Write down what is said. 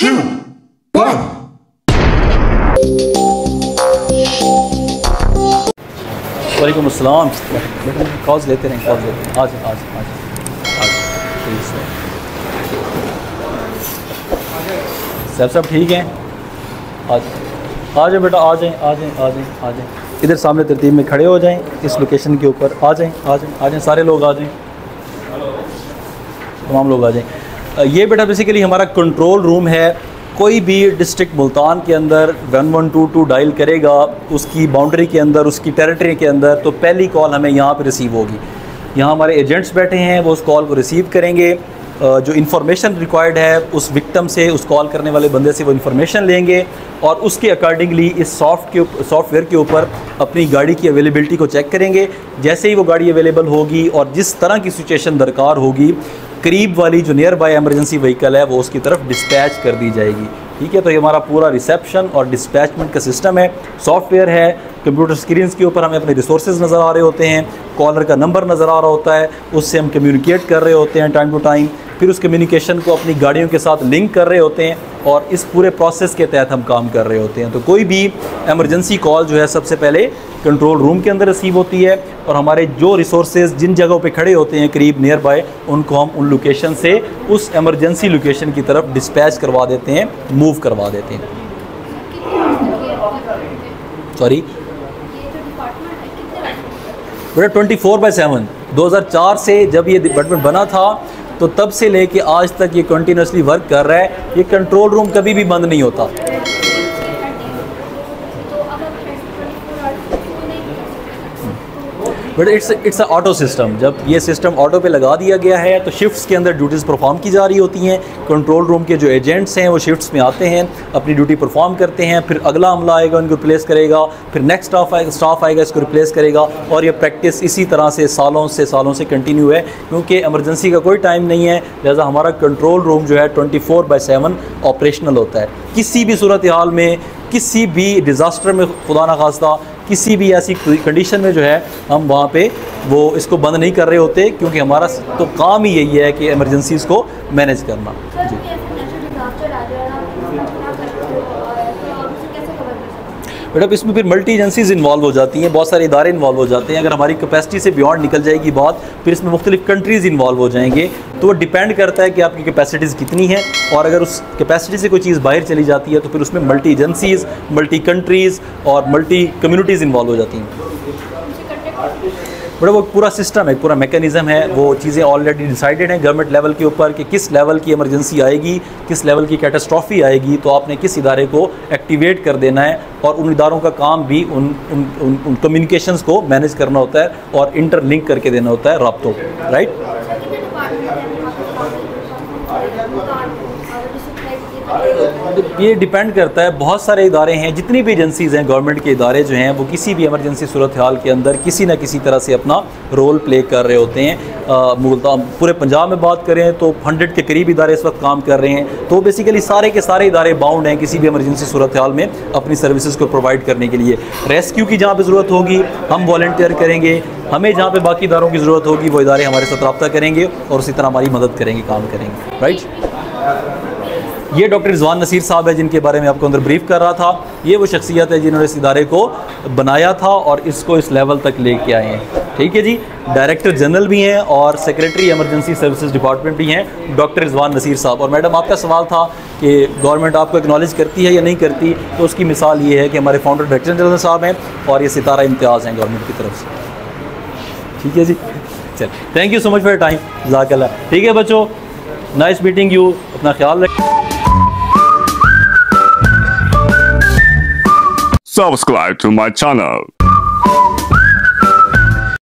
2, 1. वालेकुम अस्सलाम। कॉल्स लेते रहें, कॉल्स लेते हैं। आज आज आज आज प्लीज़ सर, सब ठीक हैं? आज आ जाए बेटा, आ जाएँ आ जाएँ आ जाएँ आ जाएँ, इधर सामने तरतीब में खड़े हो जाएँ, इस लोकेशन के ऊपर आ जाएँ आ जाएँ आ जाएँ, सारे लोग आ जाएँ, तमाम लोग आ जाएँ। ये बेटा बेसिकली हमारा कंट्रोल रूम है। कोई भी डिस्ट्रिक्ट मुल्तान के अंदर 1122 डायल करेगा, उसकी बाउंड्री के अंदर, उसकी टेरिटरी के अंदर, तो पहली कॉल हमें यहाँ पे रिसीव होगी। यहाँ हमारे एजेंट्स बैठे हैं, वो उस कॉल को रिसीव करेंगे। जो इन्फॉर्मेशन रिक्वायर्ड है उस विक्टिम से, उस कॉल करने वाले बंदे से वो इन्फॉर्मेशन लेंगे और उसके अकॉर्डिंगली इस सॉफ्टवेयर के ऊपर अपनी गाड़ी की अवेलेबिलिटी को चेक करेंगे। जैसे ही वो गाड़ी अवेलेबल होगी और जिस तरह की सिचुएशन दरकार होगी, करीब वाली जो नियर बाय एमरजेंसी व्हीकल है वो उसकी तरफ डिस्पैच कर दी जाएगी। ठीक है, तो ये हमारा पूरा रिसेप्शन और डिस्पैचमेंट का सिस्टम है, सॉफ्टवेयर है। कंप्यूटर स्क्रीन के ऊपर हमें अपने रिसोर्सेज नज़र आ रहे होते हैं, कॉलर का नंबर नज़र आ रहा होता है, उससे हम कम्युनिकेट कर रहे होते हैं टाइम टू टाइम, फिर उस कम्युनिकेशन को अपनी गाड़ियों के साथ लिंक कर रहे होते हैं और इस पूरे प्रोसेस के तहत हम काम कर रहे होते हैं। तो कोई भी एमरजेंसी कॉल जो है सबसे पहले कंट्रोल रूम के अंदर रिसीव होती है और हमारे जो रिसोर्सेज जिन जगहों पे खड़े होते हैं करीब नियर बाय, उनको हम उन लोकेशन से उस एमरजेंसी लोकेशन की तरफ डिस्पैच करवा देते हैं, मूव करवा देते हैं। सॉरी बेटा 24/7 2004 से जब ये डिपार्टमेंट बना था तो तब से लेके आज तक ये कंटिन्यूसली वर्क कर रहा है। ये कंट्रोल रूम कभी भी बंद नहीं होता। But it's a auto system. जब ये सिस्टम ऑटो पे लगा दिया गया है तो शिफ्ट्स के अंदर ड्यूटीज़ परफॉर्म की जा रही होती हैं। कंट्रोल रूम के जो एजेंट्स हैं वो शिफ्ट्स में आते हैं, अपनी ड्यूटी परफॉर्म करते हैं, फिर अगला अमला आएगा उनको रिप्लेस करेगा, फिर नेक्स्ट स्टाफ आएगा इसको रिप्लेस करेगा, और ये प्रैक्टिस इसी तरह से सालों से कंटिन्यू है। क्योंकि एमरजेंसी का कोई टाइम नहीं है, लिहाजा हमारा कंट्रोल रूम जो है 24/7 ऑपरेशनल होता है। किसी भी सूरत हाल में, किसी भी डिज़ास्टर में, खुदा न खास्ता किसी भी ऐसी कंडीशन में जो है हम वहाँ पे वो इसको बंद नहीं कर रहे होते, क्योंकि हमारा तो काम ही यही है कि इमरजेंसीज़ को मैनेज करना। जी बेटा इसमें फिर मल्टी एजेंसीज़ इन्वॉल्व हो जाती हैं, बहुत सारे इदारे इन्वॉल्व हो जाते हैं। अगर हमारी कैपेसिटी से बियॉन्ड निकल जाएगी बात, फिर इसमें मुख्तलिफ कंट्रीज़ इन्वॉल्व हो जाएंगे। तो वो डिपेंड करता है कि आपकी कैपेसिटीज़ कितनी है, और अगर उस कैपेसिटी से कोई चीज़ बाहर चली जाती है तो फिर उसमें मल्टी एजेंसीज़, मल्टी कंट्रीज़ और मल्टी कम्युनिटीज़ इन्वॉल्व हो जाती हैं। बड़ा वो पूरा सिस्टम है, पूरा मैकेनिज़्म है, वो चीज़ें ऑलरेडी डिसाइडेड हैं गवर्नमेंट लेवल के ऊपर कि किस लेवल की इमरजेंसी आएगी, किस लेवल की कैटास्ट्रॉफी आएगी, तो आपने किस इदारे को एक्टिवेट कर देना है, और उन इदारों का काम भी उन कम्युनिकेशंस को मैनेज करना होता है और इंटरलिंक करके देना होता है राब्तों को। राइट, ये डिपेंड करता है, बहुत सारे इदारे हैं, जितनी भी एजेंसीज़ हैं, गवर्नमेंट के इदारे जो हैं वो किसी भी इमरजेंसी सूरत हाल के अंदर किसी न किसी तरह से अपना रोल प्ले कर रहे होते हैं। मुल्तान पूरे पंजाब में बात करें तो 100 के करीब इदारे इस वक्त काम कर रहे हैं। तो बेसिकली सारे के सारे इदारे बाउंड हैं किसी भी इमरजेंसी सूरत हाल में अपनी सर्विसेज को प्रोवाइड करने के लिए। रेस्क्यू की जहाँ पर ज़रूरत होगी हम वॉलंटियर करेंगे, हमें जहाँ पे बाकी इदारों की ज़रूरत होगी वो इदारे हमारे साथ रब्ता करेंगे और उसी तरह हमारी मदद करेंगे, काम करेंगे। राइट, ये डॉक्टर रिजवान नसीर साहब है जिनके बारे में आपको अंदर ब्रीफ कर रहा था। ये वो शख्सियत है जिन्होंने इस इदारे को बनाया था और इसको इस लेवल तक लेके आए हैं। ठीक है जी, डायरेक्टर जनरल भी हैं और सेक्रेटरी इमरजेंसी सर्विसेज डिपार्टमेंट भी हैं डॉक्टर रिजवान नसीर साहब। और मैडम आपका सवाल था कि गवर्नमेंट आपको एक्नॉलेज करती है या नहीं करती, तो उसकी मिसाल ये है कि हमारे फाउंडर डायरेक्टर जनरल साहब हैं और ये सितारा इम्तियाज़ हैं गवर्नमेंट की तरफ से। ठीक है जी, चल, thank you so much for your time, जज़ाकल्लाह। ठीक है बच्चों, नाइस मीटिंग यू, अपना ख्याल रखें। Subscribe to my channel.